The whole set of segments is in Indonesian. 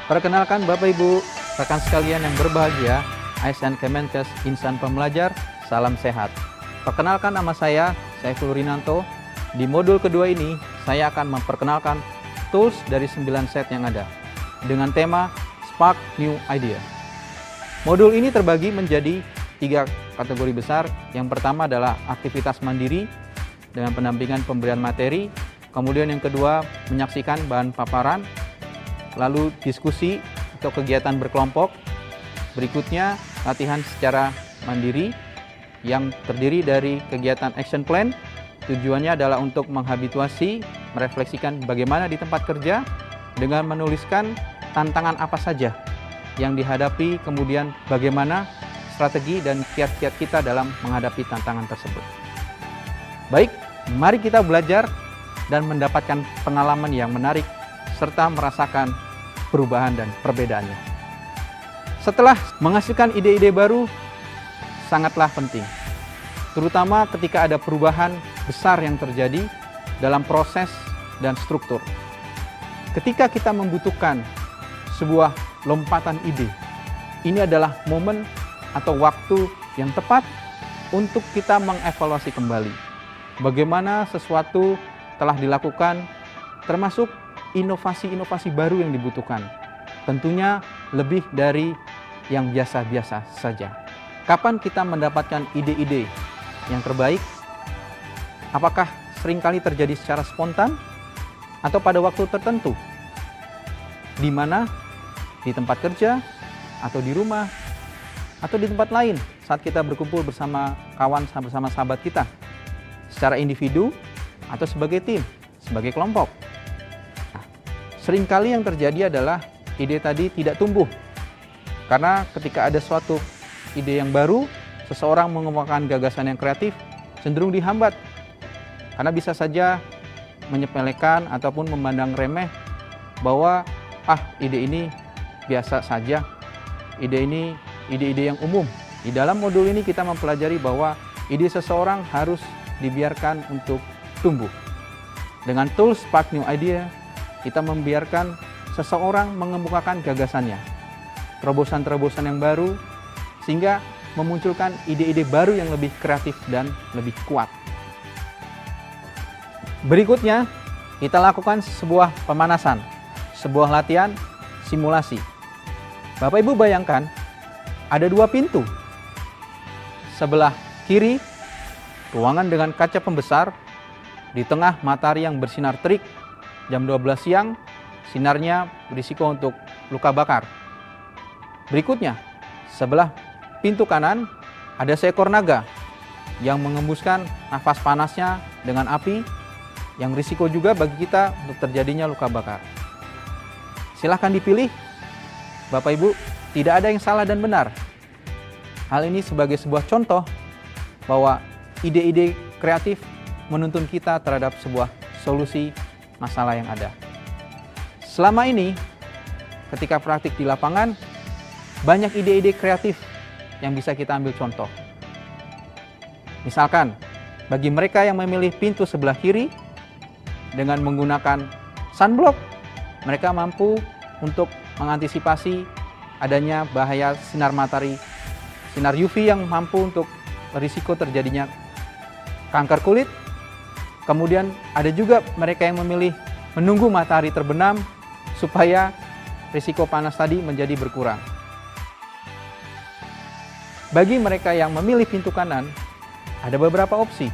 Perkenalkan Bapak Ibu, rekan sekalian yang berbahagia, ASN Kemenkes Insan Pembelajar, salam sehat. Perkenalkan nama saya, Saiful Rinanto. Di modul kedua ini, saya akan memperkenalkan tools dari 9 set yang ada, dengan tema Spark New Idea. Modul ini terbagi menjadi 3 kategori besar. Yang pertama adalah aktivitas mandiri, dengan pendampingan pemberian materi. Kemudian yang kedua, menyaksikan bahan paparan. Lalu diskusi atau kegiatan berkelompok. Berikutnya latihan secara mandiri yang terdiri dari kegiatan action plan. Tujuannya adalah untuk menghabituasi, merefleksikan bagaimana di tempat kerja dengan menuliskan tantangan apa saja yang dihadapi, kemudian bagaimana strategi dan kiat-kiat kita dalam menghadapi tantangan tersebut. Baik, mari kita belajar dan mendapatkan pengalaman yang menarik serta merasakan perubahan dan perbedaannya. Setelah menghasilkan ide-ide baru, sangatlah penting, terutama ketika ada perubahan besar yang terjadi dalam proses dan struktur. Ketika kita membutuhkan sebuah lompatan ide, ini adalah momen atau waktu yang tepat untuk kita mengevaluasi kembali bagaimana sesuatu telah dilakukan, termasuk inovasi-inovasi baru yang dibutuhkan. Tentunya lebih dari yang biasa-biasa saja. Kapan kita mendapatkan ide-ide yang terbaik? Apakah seringkali terjadi secara spontan atau pada waktu tertentu? Di mana? Di tempat kerja atau di rumah atau di tempat lain saat kita berkumpul bersama kawan, bersama sahabat kita, secara individu atau sebagai tim, sebagai kelompok. Seringkali yang terjadi adalah ide tadi tidak tumbuh. Karena ketika ada suatu ide yang baru, seseorang mengembangkan gagasan yang kreatif, cenderung dihambat. Karena bisa saja menyepelekan ataupun memandang remeh bahwa ide ini biasa saja, ide-ide yang umum. Di dalam modul ini kita mempelajari bahwa ide seseorang harus dibiarkan untuk tumbuh. Dengan tools Spark New Idea, kita membiarkan seseorang mengemukakan gagasannya, terobosan-terobosan yang baru, sehingga memunculkan ide-ide baru yang lebih kreatif dan lebih kuat. Berikutnya, kita lakukan sebuah pemanasan, sebuah latihan simulasi. Bapak Ibu bayangkan, ada 2 pintu. Sebelah kiri, ruangan dengan kaca pembesar, di tengah matahari yang bersinar terik. Jam 12 siang, sinarnya berisiko untuk luka bakar. Berikutnya, sebelah pintu kanan ada seekor naga yang mengembuskan nafas panasnya dengan api yang risiko juga bagi kita untuk terjadinya luka bakar. Silahkan dipilih, Bapak Ibu, tidak ada yang salah dan benar. Hal ini sebagai sebuah contoh bahwa ide-ide kreatif menuntun kita terhadap sebuah solusi masalah yang ada. Selama ini, ketika praktik di lapangan, banyak ide-ide kreatif yang bisa kita ambil contoh. Misalkan, bagi mereka yang memilih pintu sebelah kiri, dengan menggunakan sunblock, mereka mampu untuk mengantisipasi adanya bahaya sinar matahari, sinar UV yang mampu untuk berisiko terjadinya kanker kulit. Kemudian ada juga mereka yang memilih menunggu matahari terbenam supaya risiko panas tadi menjadi berkurang. Bagi mereka yang memilih pintu kanan, ada beberapa opsi.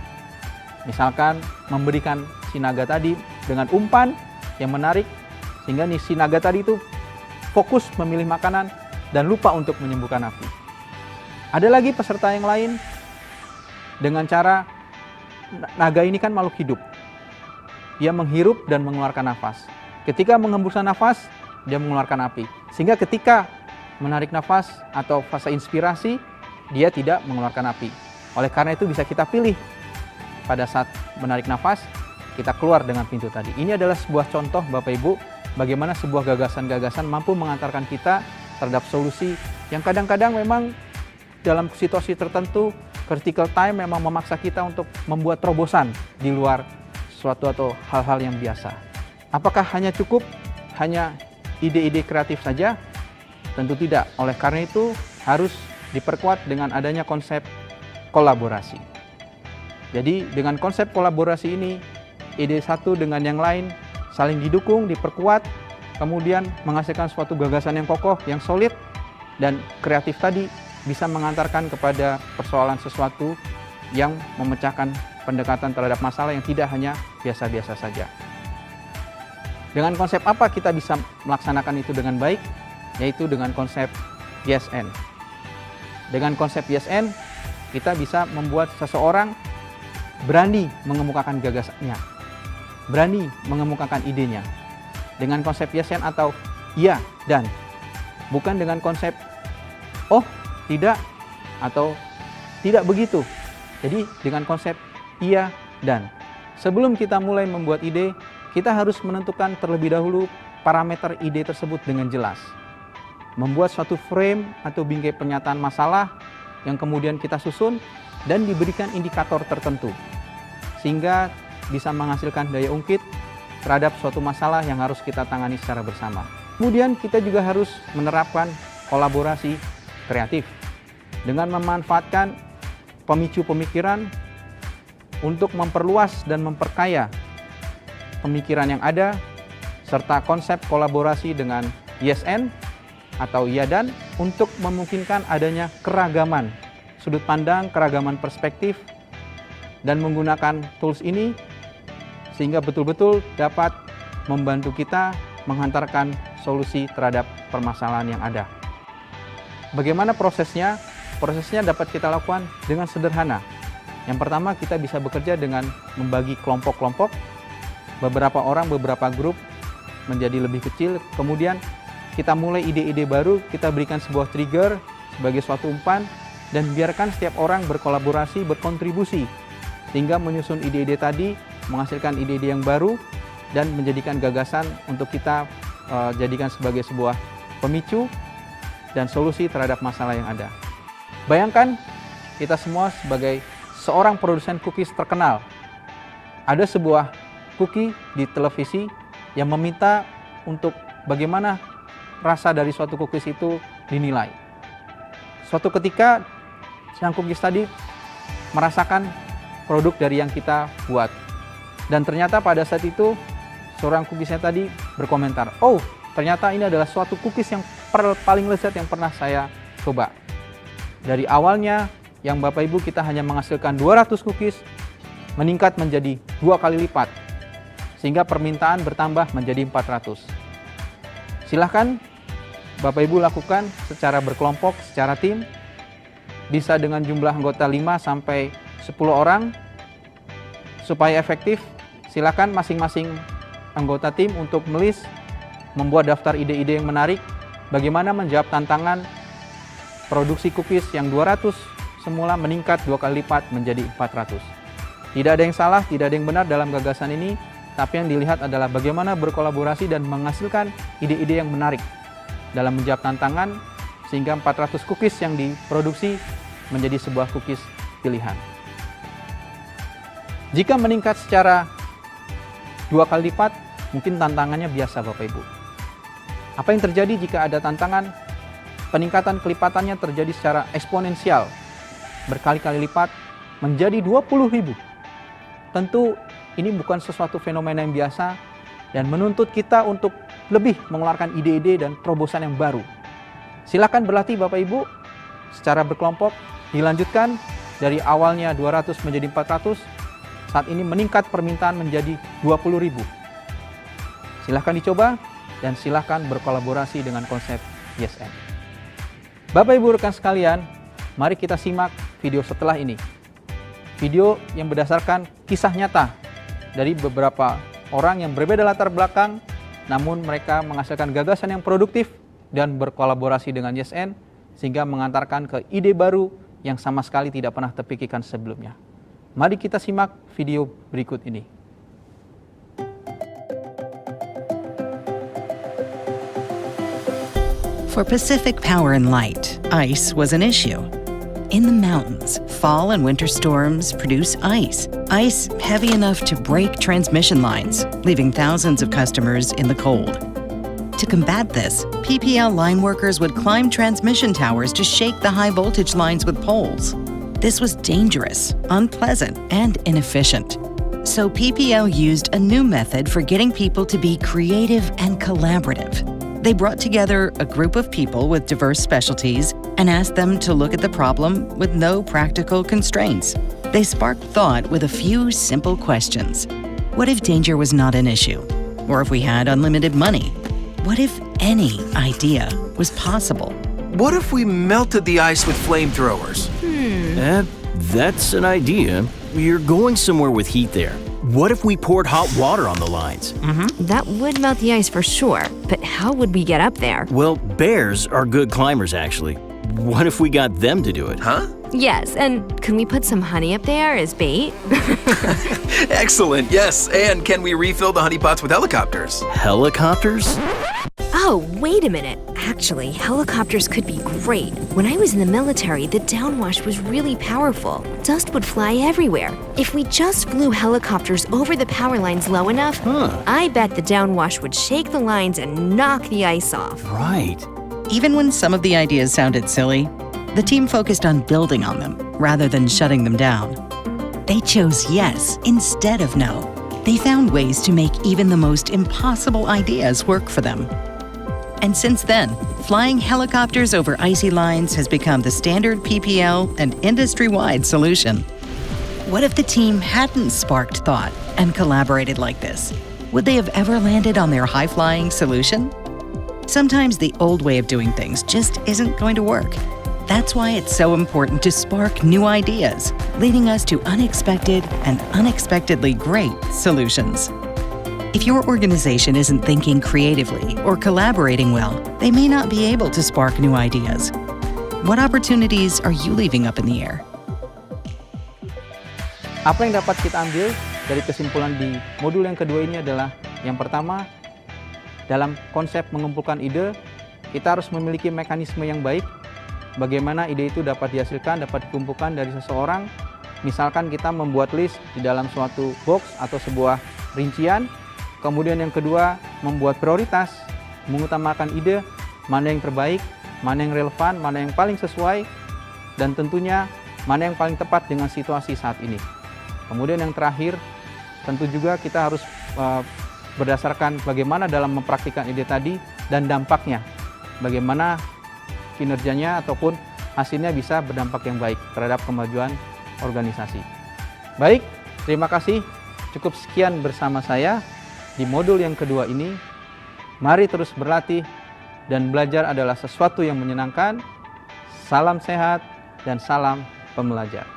Misalkan memberikan si naga tadi dengan umpan yang menarik, sehingga si naga tadi itu fokus memilih makanan dan lupa untuk menyembuhkan api. Ada lagi peserta yang lain dengan cara, naga ini kan makhluk hidup. Dia menghirup dan mengeluarkan nafas. Ketika menghembuskan nafas, dia mengeluarkan api. Sehingga ketika menarik nafas atau fase inspirasi, dia tidak mengeluarkan api. Oleh karena itu bisa kita pilih pada saat menarik nafas, kita keluar dengan pintu tadi. Ini adalah sebuah contoh Bapak Ibu, bagaimana sebuah gagasan-gagasan mampu mengantarkan kita terhadap solusi yang kadang-kadang memang dalam situasi tertentu, critical time memang memaksa kita untuk membuat terobosan di luar suatu atau hal-hal yang biasa. Apakah hanya cukup hanya ide-ide kreatif saja? Tentu tidak. Oleh karena itu harus diperkuat dengan adanya konsep kolaborasi. Jadi dengan konsep kolaborasi ini, ide satu dengan yang lain saling didukung, diperkuat, kemudian menghasilkan suatu gagasan yang kokoh, yang solid, dan kreatif tadi bisa mengantarkan kepada persoalan sesuatu yang memecahkan pendekatan terhadap masalah yang tidak hanya biasa-biasa saja. Dengan konsep apa kita bisa melaksanakan itu dengan baik? Yaitu dengan konsep YesN. Dengan konsep YesN, kita bisa membuat seseorang berani mengemukakan gagasannya, berani mengemukakan idenya. Dengan konsep YesN atau iya dan, bukan dengan konsep oh tidak atau tidak begitu. Jadi dengan konsep iya dan. Sebelum kita mulai membuat ide, kita harus menentukan terlebih dahulu parameter ide tersebut dengan jelas. Membuat suatu frame atau bingkai pernyataan masalah yang kemudian kita susun dan diberikan indikator tertentu, sehingga bisa menghasilkan daya ungkit terhadap suatu masalah yang harus kita tangani secara bersama. Kemudian kita juga harus menerapkan kolaborasi kreatif dengan memanfaatkan pemicu pemikiran untuk memperluas dan memperkaya pemikiran yang ada, serta konsep kolaborasi dengan YesN atau iya dan untuk memungkinkan adanya keragaman sudut pandang, keragaman perspektif, dan menggunakan tools ini sehingga betul-betul dapat membantu kita menghantarkan solusi terhadap permasalahan yang ada. Bagaimana prosesnya? Prosesnya dapat kita lakukan dengan sederhana. Yang pertama, kita bisa bekerja dengan membagi kelompok-kelompok, beberapa orang, beberapa grup menjadi lebih kecil. Kemudian kita mulai ide-ide baru, kita berikan sebuah trigger sebagai suatu umpan, dan biarkan setiap orang berkolaborasi, berkontribusi, sehingga menyusun ide-ide tadi, menghasilkan ide-ide yang baru, dan menjadikan gagasan untuk kita jadikan sebagai sebuah pemicu dan solusi terhadap masalah yang ada. Bayangkan kita semua sebagai seorang produsen cookies terkenal. Ada sebuah cookie di televisi yang meminta untuk bagaimana rasa dari suatu cookies itu dinilai. Suatu ketika sang cookies tadi merasakan produk dari yang kita buat. Dan ternyata pada saat itu seorang cookiesnya tadi berkomentar, "Oh, ternyata ini adalah suatu cookies yang paling lezat yang pernah saya coba. Dari awalnya yang Bapak Ibu kita hanya menghasilkan 200 cookies, meningkat menjadi 2 kali lipat. Sehingga permintaan bertambah menjadi 400. Silahkan Bapak Ibu lakukan secara berkelompok, secara tim. Bisa dengan jumlah anggota 5 sampai 10 orang. Supaya efektif, silakan masing-masing anggota tim untuk menulis, membuat daftar ide-ide yang menarik, bagaimana menjawab tantangan produksi cookies yang 200 semula meningkat 2 kali lipat menjadi 400. Tidak ada yang salah, tidak ada yang benar dalam gagasan ini, tapi yang dilihat adalah bagaimana berkolaborasi dan menghasilkan ide-ide yang menarik dalam menjawab tantangan, sehingga 400 cookies yang diproduksi menjadi sebuah cookies pilihan. Jika meningkat secara 2 kali lipat, mungkin tantangannya biasa Bapak Ibu. Apa yang terjadi jika ada tantangan? Peningkatan kelipatannya terjadi secara eksponensial, berkali-kali lipat menjadi 20.000. Tentu ini bukan sesuatu fenomena yang biasa dan menuntut kita untuk lebih mengeluarkan ide-ide dan terobosan yang baru. Silakan berlatih Bapak Ibu secara berkelompok, dilanjutkan dari awalnya 200 menjadi 400, saat ini meningkat permintaan menjadi 20.000. Silakan dicoba dan silakan berkolaborasi dengan konsep YesN. Bapak Ibu rekan sekalian, mari kita simak video setelah ini. Video yang berdasarkan kisah nyata dari beberapa orang yang berbeda latar belakang, namun mereka menghasilkan gagasan yang produktif dan berkolaborasi dengan YesN, sehingga mengantarkan ke ide baru yang sama sekali tidak pernah terpikirkan sebelumnya. Mari kita simak video berikut ini. For Pacific Power and Light, ice was an issue. In the mountains, fall and winter storms produce ice heavy enough to break transmission lines, leaving thousands of customers in the cold. To combat this, PPL line workers would climb transmission towers to shake the high voltage lines with poles. This was dangerous, unpleasant, and inefficient. So PPL used a new method for getting people to be creative and collaborative. They brought together a group of people with diverse specialties and asked them to look at the problem with no practical constraints. They sparked thought with a few simple questions. What if danger was not an issue? Or if we had unlimited money? What if any idea was possible? What if we melted the ice with flamethrowers? That's an idea. You're going somewhere with heat there. What if we poured hot water on the lines? That would melt the ice for sure, but how would we get up there? Well, bears are good climbers, actually. What if we got them to do it? Huh? Yes, and can we put some honey up there as bait? Excellent, yes. And can we refill the honey pots with helicopters? Helicopters? Oh, wait a minute. Actually, helicopters could be great. When I was in the military, the downwash was really powerful. Dust would fly everywhere. If we just flew helicopters over the power lines low enough, I bet the downwash would shake the lines and knock the ice off. Right. Even when some of the ideas sounded silly, the team focused on building on them rather than shutting them down. They chose yes instead of no. They found ways to make even the most impossible ideas work for them. And since then, flying helicopters over icy lines has become the standard PPL and industry-wide solution. What if the team hadn't sparked thought and collaborated like this? Would they have ever landed on their high-flying solution? Sometimes the old way of doing things just isn't going to work. That's why it's so important to spark new ideas, leading us to unexpected and unexpectedly great solutions. If your organization isn't thinking creatively or collaborating well, they may not be able to spark new ideas. What opportunities are you leaving up in the air? Apa yang dapat kita ambil dari kesimpulan di modul yang kedua ini adalah yang pertama, dalam konsep mengumpulkan ide, kita harus memiliki mekanisme yang baik. Bagaimana ide itu dapat dihasilkan, dapat dikumpulkan dari seseorang. Misalkan kita membuat list di dalam suatu box atau sebuah rincian. Kemudian yang kedua, membuat prioritas, mengutamakan ide, mana yang terbaik, mana yang relevan, mana yang paling sesuai, dan tentunya mana yang paling tepat dengan situasi saat ini. Kemudian yang terakhir, tentu juga kita harus berdasarkan bagaimana dalam mempraktikkan ide tadi dan dampaknya. Bagaimana kinerjanya ataupun hasilnya bisa berdampak yang baik terhadap kemajuan organisasi. Baik, terima kasih. Cukup sekian bersama saya di modul yang kedua ini. Mari terus berlatih dan belajar adalah sesuatu yang menyenangkan. Salam sehat dan salam pembelajar.